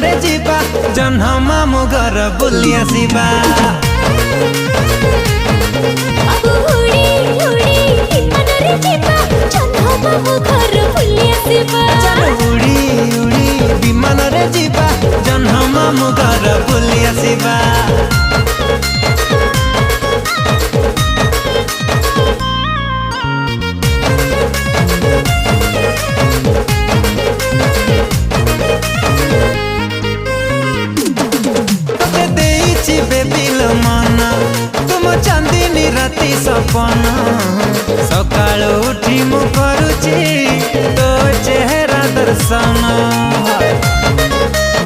रे जीवा जन्ह मामु घर बुली आसीबा। उड़ी उड़ी विमान रे जीवा जन्ह मामु घर बुली आसीबा। तुम चांदनी राति सपना सकाल उठी मु करुची तो चेहरा दर्शन।